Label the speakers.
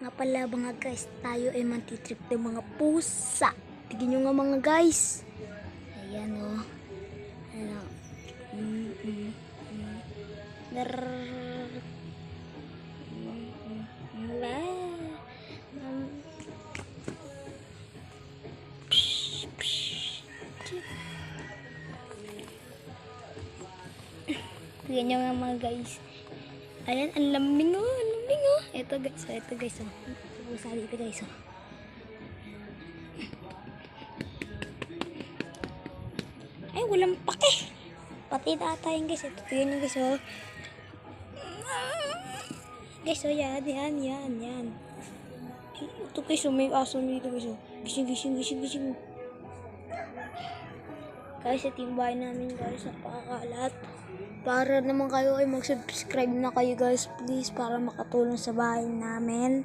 Speaker 1: Nga pala mga guys, tayo ay mantitrip ng mga pusa. Tignan nyo nga mga guys. Ayan o. Ano. Tignan nyo nga mga guys. Ayan, ang lambing o. Ito guys, ito guys o. Pusa dito guys o. Ay, walang pake. Pati data yun guys. Ito yun guys o. Guys o, yan. Ito guys o, may aso dito guys o. Gising. Guys, ito yung bahay namin guys. Napakakalat. Para naman kayo ay mag-subscribe na kayo guys please para makatulong sa bahay namin.